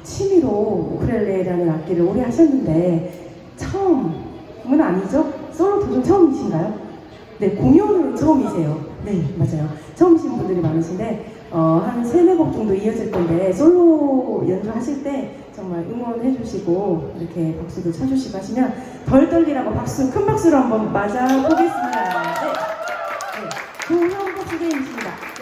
취미로 우쿨렐레라는 악기를 오래 하셨는데 처음은 아니죠? 솔로 도전 처음이신가요? 네, 공연으로 처음이세요. 네, 맞아요. 처음이신 분들이 많으신데 한 3-4곡 정도 이어질 건데 솔로 연주하실 때 정말 응원해 주시고 이렇게 박수도 쳐주시고 하시면 덜 떨리라고 박수, 큰 박수로 한번 맞아 보겠습니다. 네. 네. 조형 박수대입니다. 네.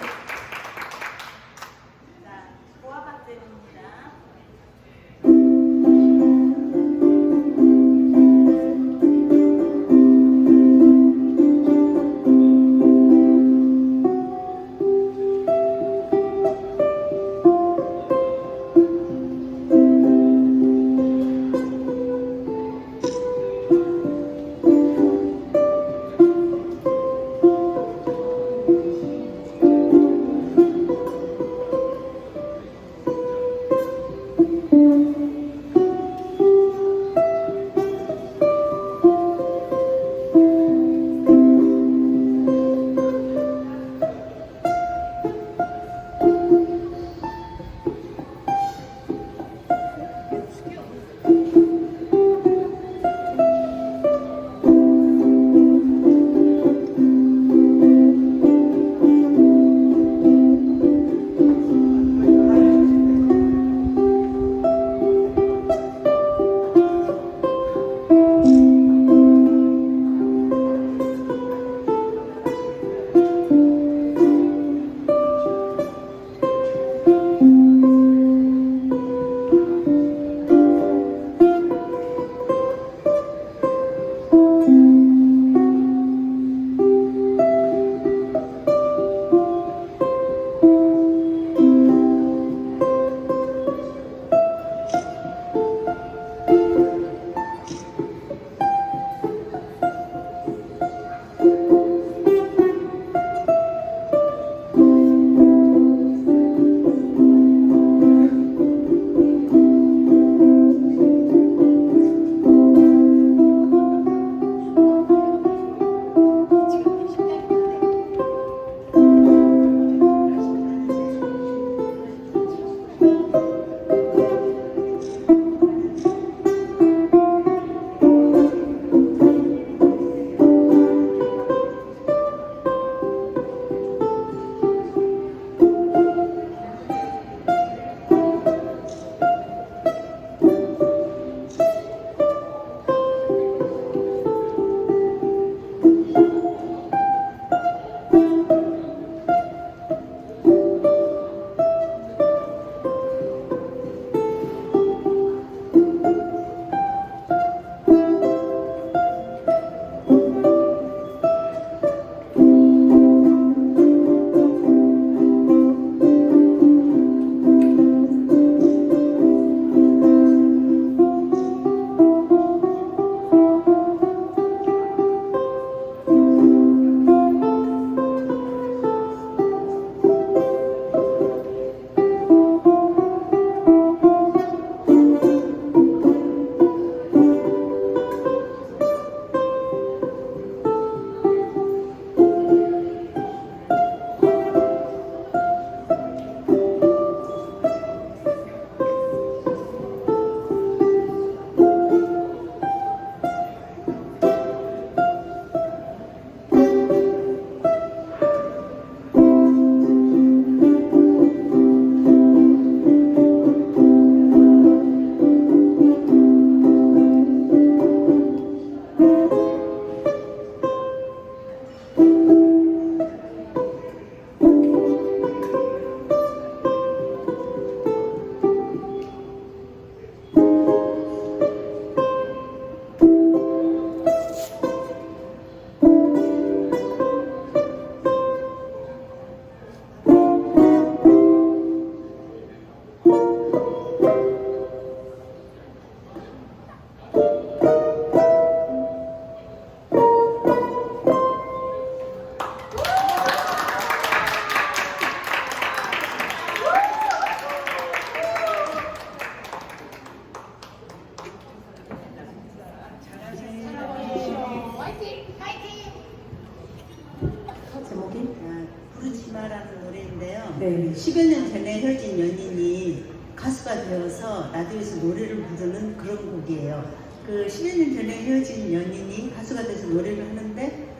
부르지마라는 노래인데요. 네. 10여 년 전에 헤어진 연인이 가수가 되어서 라디오에서 노래를 부르는 그런 곡이에요. 그 10여 년 전에 헤어진 연인이 가수가 돼서 노래를 하는데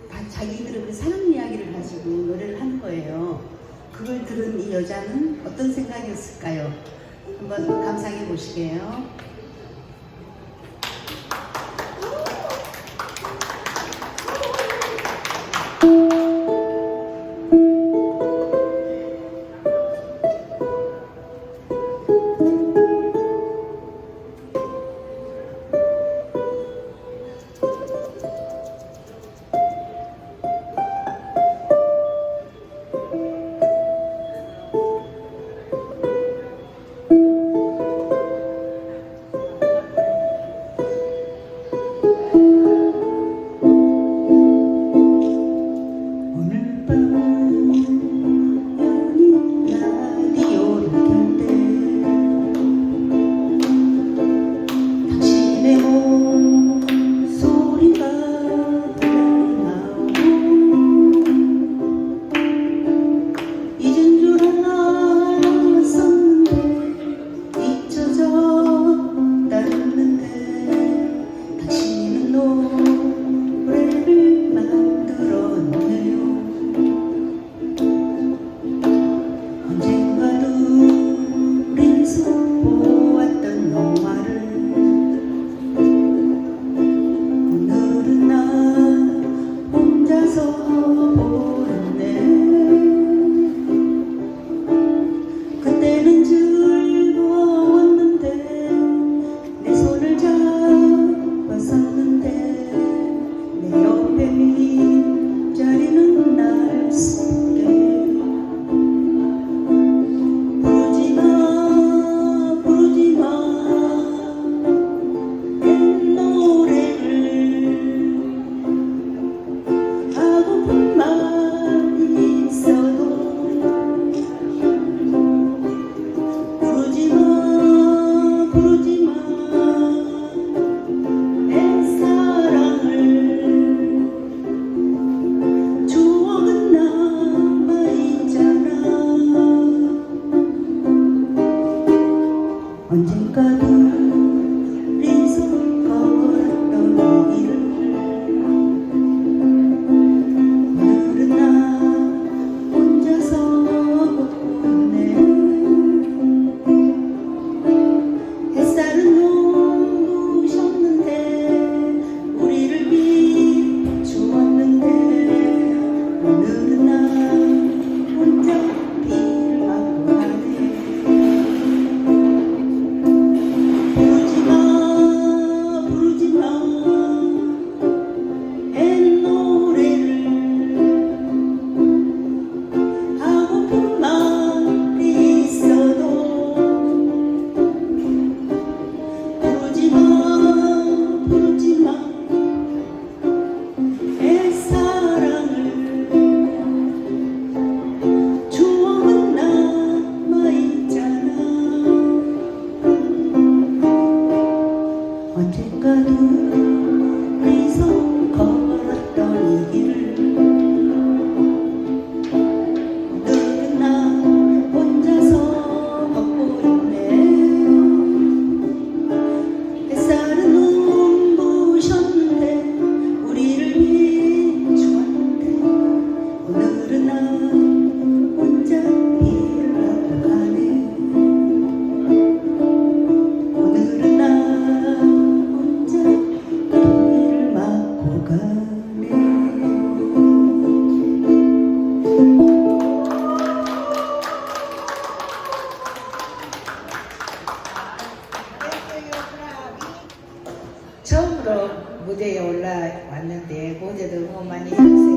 다 자기들의 그 사랑 이야기를 가지고 노래를 하는 거예요. 그걸 들은 이 여자는 어떤 생각이었을까요? 한번 감상해 보시게요. 처음으로 무대에 올라왔는데 무대도 응원 많이 해주세요.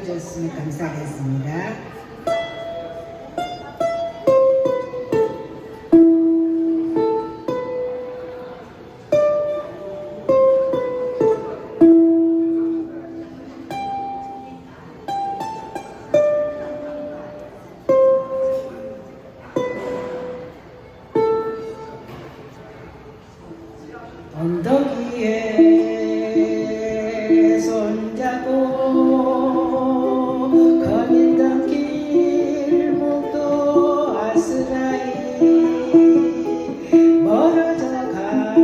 불러주셨으면 감사하겠습니다. 언덕 위에 손잡고 거닐던 길목도 아스라이 멀어져가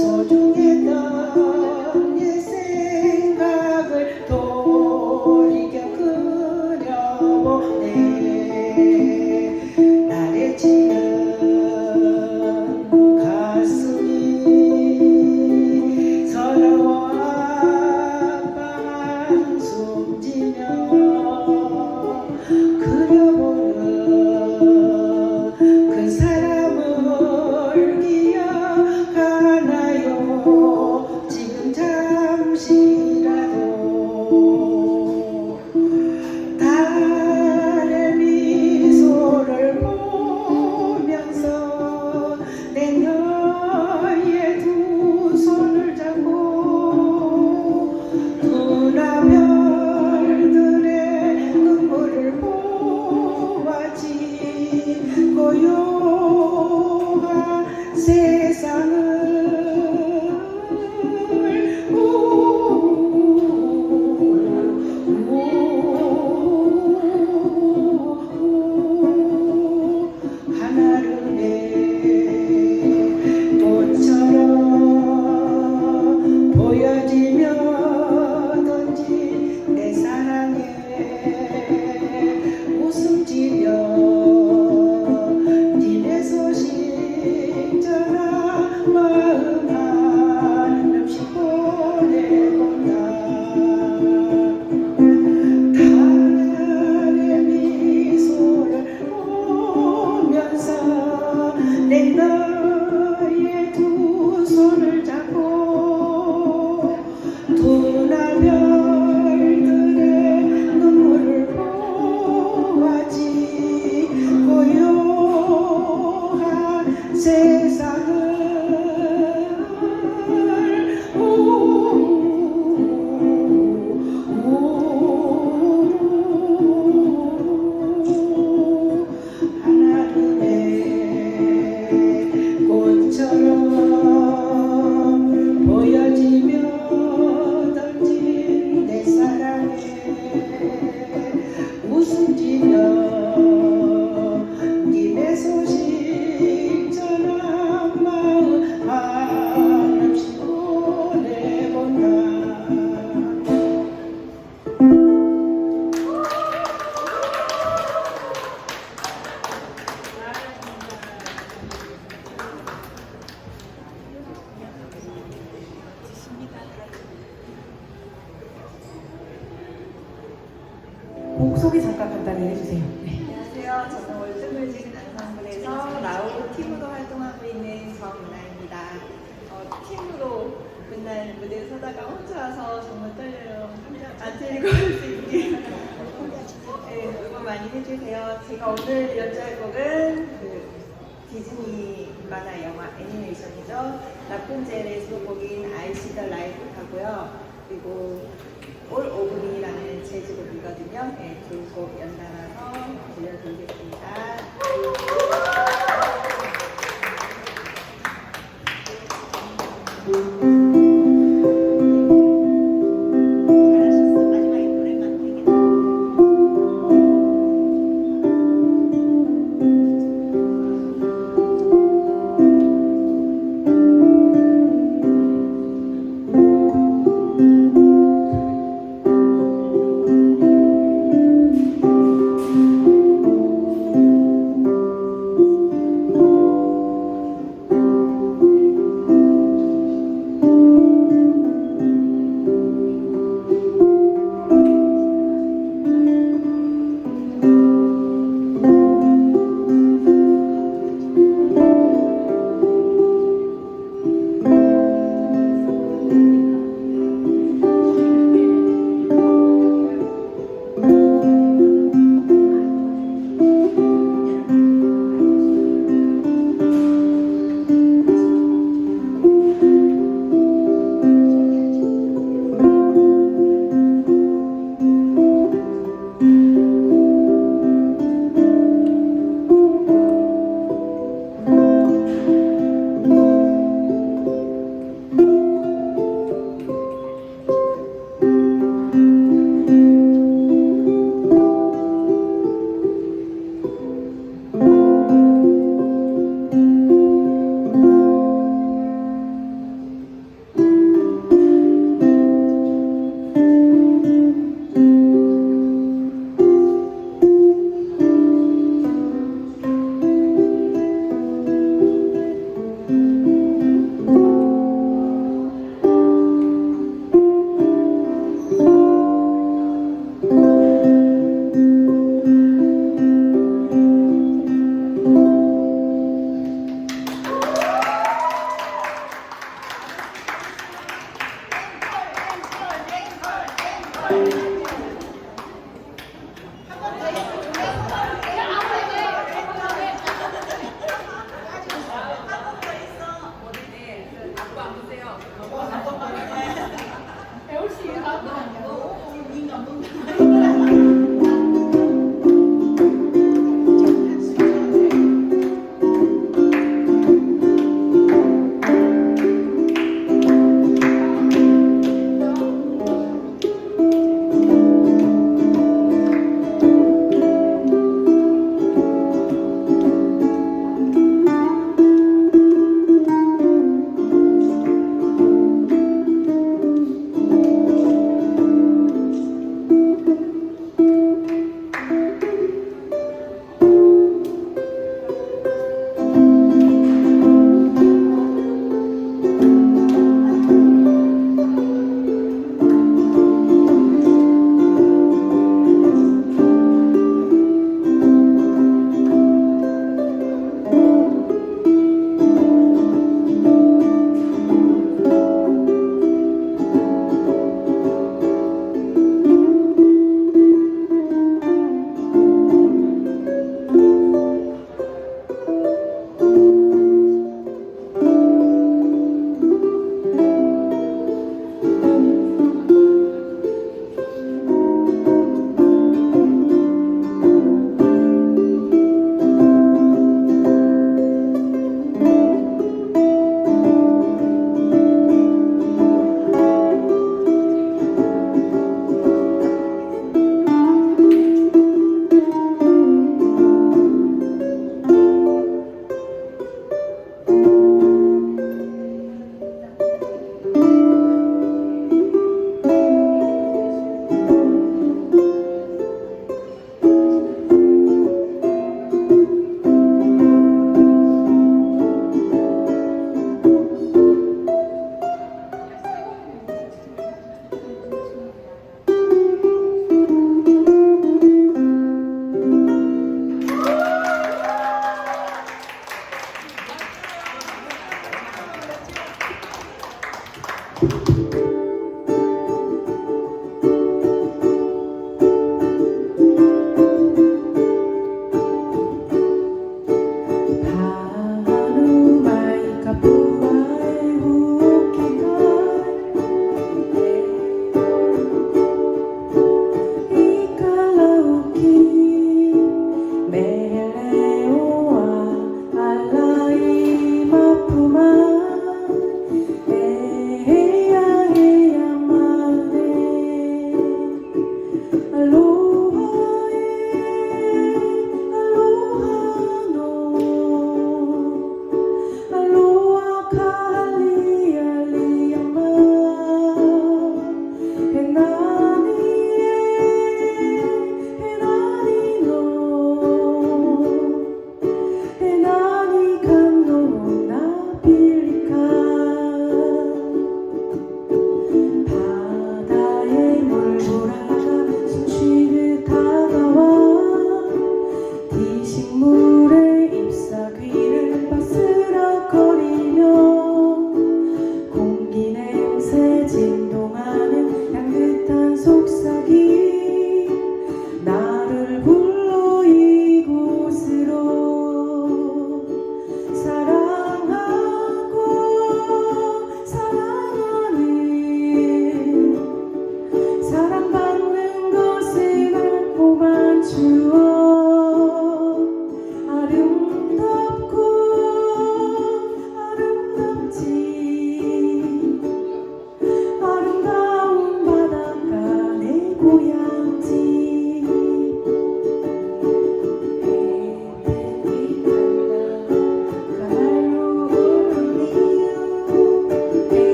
소중했던 옛 생각을 돌이켜 그려보네. 나를 지는 곡 소개 잠깐 간단히 해주세요. 네. 안녕하세요. 저는 월드뮤직 앙상블에서 라우브 팀으로 활동하고 있는 정이나입니다. 팀으로 맨날 무대에 서다가 혼자 와서 정말 떨려요. 안 틀리고 할 수 있게. 네, 응원 많이 해주세요. 제가 오늘 연주할 곡은 디즈니 만화 영화 애니메이션이죠. 라푼젤의 수록곡인 I See the Light 하고요. 그리고 All of Me라는 재즈곡이거든요. 네, 두 곡 연달아서 들려드리겠습니다. 잘하셨어. 마지막에 노래만 되겠다.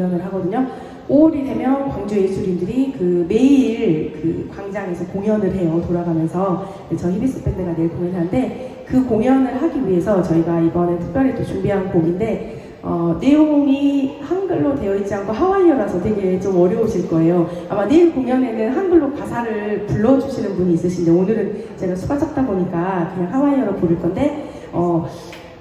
공연을 하거든요. 5월이 되면 광주 예술인들이 그 매일 그 광장에서 공연을 해요. 돌아가면서. 저 히비스 밴드가 내일 공연하는데 그 공연을 하기 위해서 저희가 이번에 특별히 또 준비한 곡인데 내용이 한글로 되어 있지 않고 하와이어라서 되게 좀 어려우실 거예요. 아마 내일 공연에는 한글로 가사를 불러주시는 분이 있으신데 오늘은 제가 수가 적다 보니까 그냥 하와이어로 부를 건데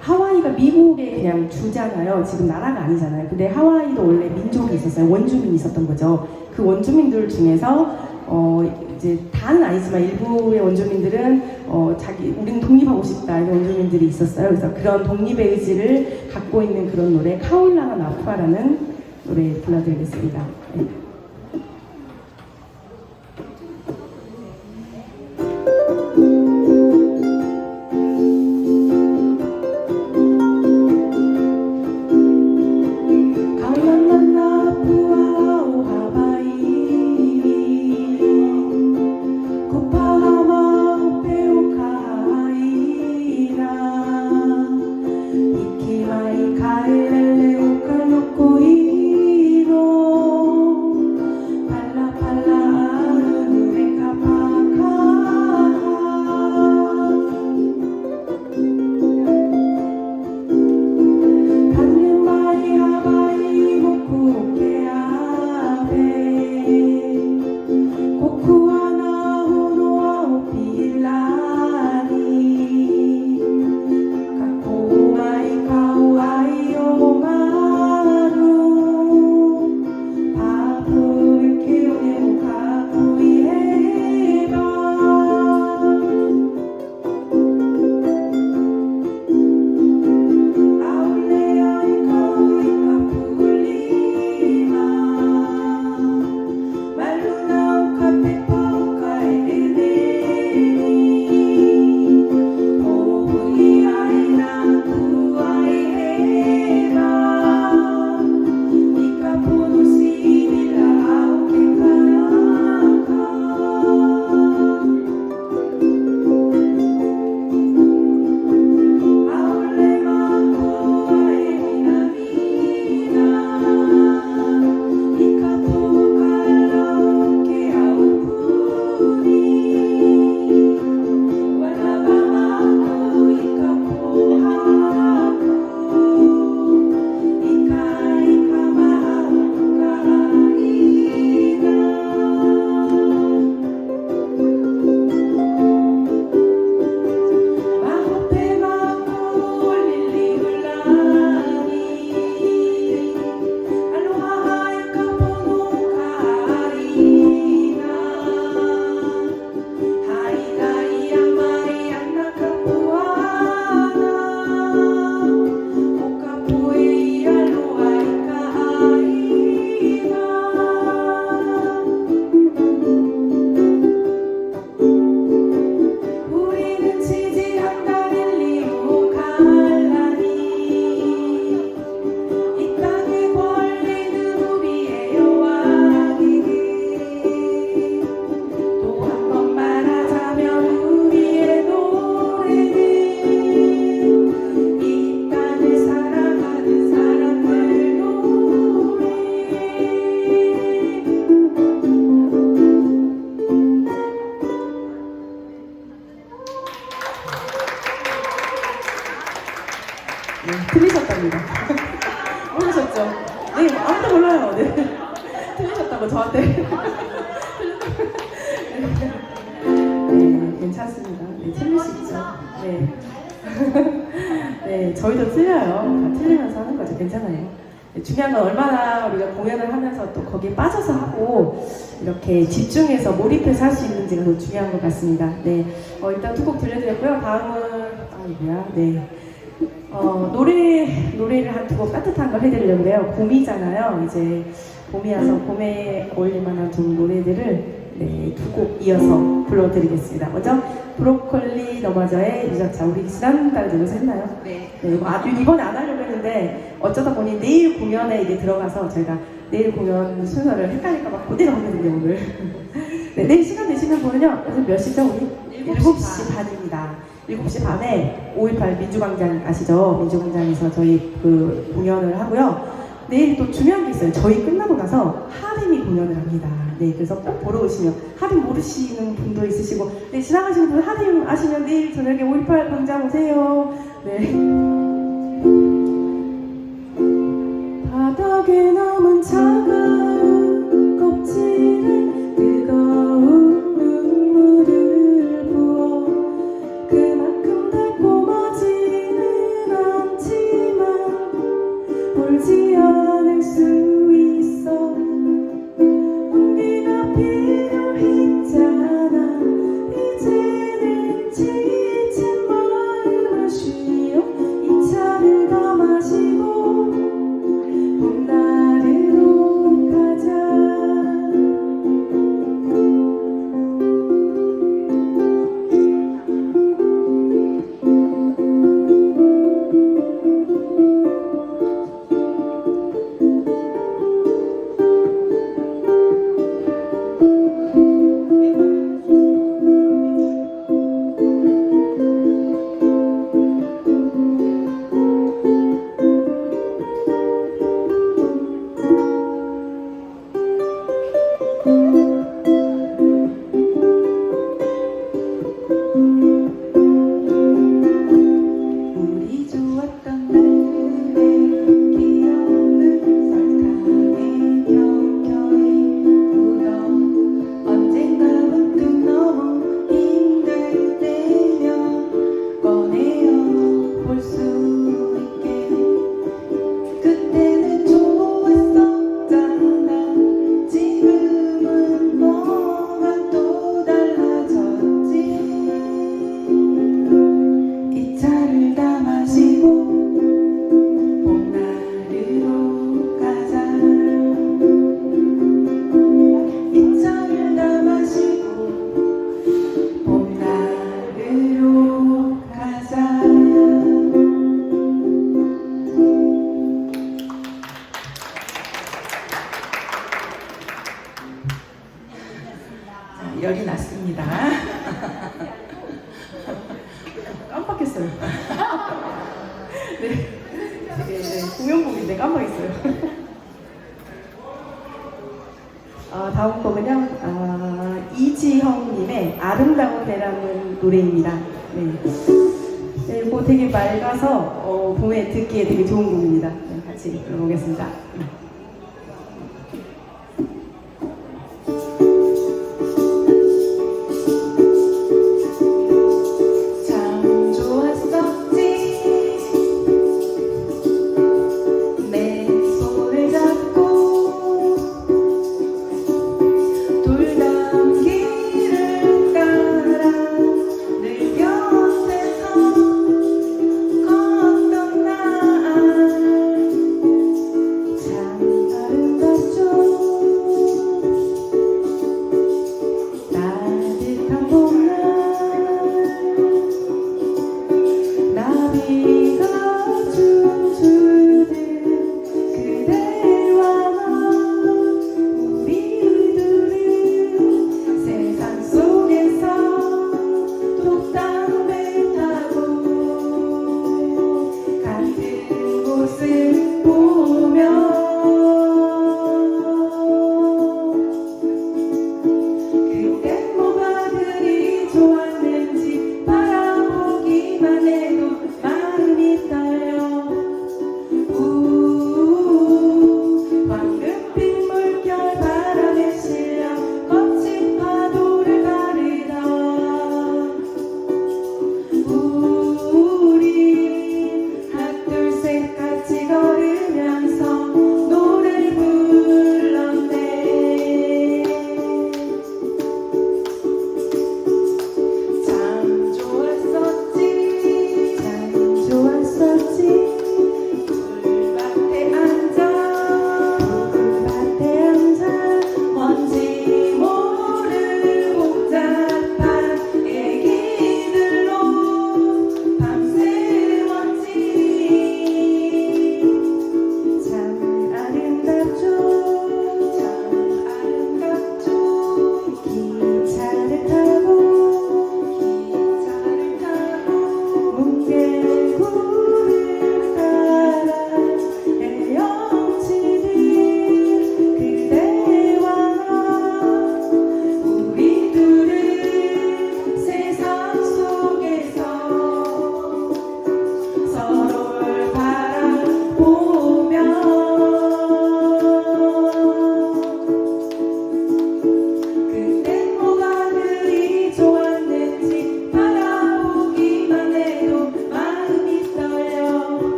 하와이가 미국의 그냥 주잖아요. 지금 나라가 아니잖아요. 근데 하와이도 원래 민족이 있었어요. 원주민이 있었던 거죠. 그 원주민들 중에서 이제 다는 아니지만 일부의 원주민들은 우리는 독립하고 싶다 이런 원주민들이 있었어요. 그래서 그런 독립의 의지를 갖고 있는 그런 노래 카울라나 나푸아라는 노래 불러드리겠습니다. 네. 틀리셨답니다. 모르셨죠? 네, 아무도 몰라요. 네. 틀리셨다고 저한테. 네, 괜찮습니다. 네, 틀릴 수 있죠. 네. 네, 저희도 틀려요. 다 틀리면서 하는 거죠. 괜찮아요. 네, 중요한 건 얼마나 우리가 공연을 하면서 또 거기에 빠져서 하고 이렇게 집중해서 몰입해서 할 수 있는지가 더 중요한 것 같습니다. 네, 일단 두 곡 들려드렸고요. 다음은 이거야. 네. 노래를 한 두 곡 따뜻한 걸 해드리려고 해요. 봄이잖아요. 이제 봄이어서 봄에 어울릴만한 두 노래들을 네, 두 곡 이어서 불러드리겠습니다. 먼저 브로콜리 너마저의 유자차. 우리 지난달에 들어서 했나요? 네. 네, 이번에 안 하려고 했는데 어쩌다 보니 내일 공연에 이제 들어가서 저희가 내일 공연 순서를 헷갈릴까봐 그대로 하거든요 오늘. 네, 내일 시간 되시는 분은요. 몇 시죠 우리? 7시 반입니다. 7시 반에 5.18 민주광장 아시죠? 민주광장에서 저희 그 공연을 하고요. 내일 또 중요한 게 있어요. 저희 끝나고 나서 하림이 공연을 합니다. 네, 그래서 꼭 보러 오시면 하림 모르시는 분도 있으시고, 네, 지나가시는 분 하림 아시면 내일 저녁에 5.18 광장 오세요. 네. 바닥에 남은 차가운 껍질에 뜨거운 눈물을 부어 그만큼 달콤하지는 않지만 울지 않을 수 있어. 온기가 필요했잖아. 이제는 지친 마음을 쉬어 이 차를 다 마시고 봄나루로 가자. 우리 좋았던 날들의 기억을 설탕에 겹겨이 묻어 언젠가 문득 너무 힘들 때면 꺼내어 볼 수 있게. 그때는 좋았었잖아. 지금은 뭐가 또 달라졌지. 이 차를 다 마시고 봄나루로 가자. 이 차를 다 마시고 봄나루로 가자. 자, 열이 났습니다. 깜빡했어요. 네. 네, 공연곡인데 깜빡했어요. 다음 곡은요, 이지형님의 아름다운 배라는 노래입니다. 네. 네, 이거 되게 맑아서 봄에 듣기에 되게 좋은 곡입니다. 네, 같이 들어보겠습니다. 참 좋았었지. 내 손을 잡고 돌담길을 따라 늘 곁에서 걷던 날 참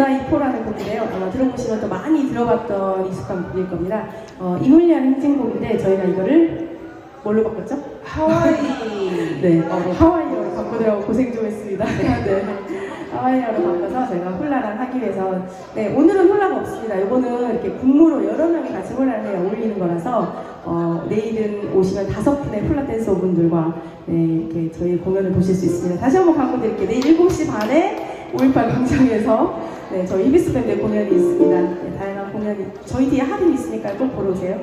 주라이포라는 곡인데요. 아마 들어보시면 또 많이 들어봤던 익숙한 곡일 겁니다. 이물리안 행진곡인데 저희가 이거를 뭘로 바꿨죠? 하와이. 네, 하와이어로 바꾸느라고 고생 좀 했습니다. 네. 하와이어로 바꿔서 저희가 홀라랑 하기 위해서 네, 오늘은 홀라가 없습니다. 이거는 이렇게 국무로 여러 명이 같이 홀라를 해야 어울리는 거라서 내일은 오시면 5분의 홀라 댄서분들과 네, 이렇게 저희 공연을 보실 수 있습니다. 다시 한번 광고 드릴게요. 내일 7시 반에 5.18 광장에서 네, 저희 히비스 밴드 공연이 있습니다. 네, 다양한 공연이 저희 뒤에 할인 있으니까 꼭 보러 오세요.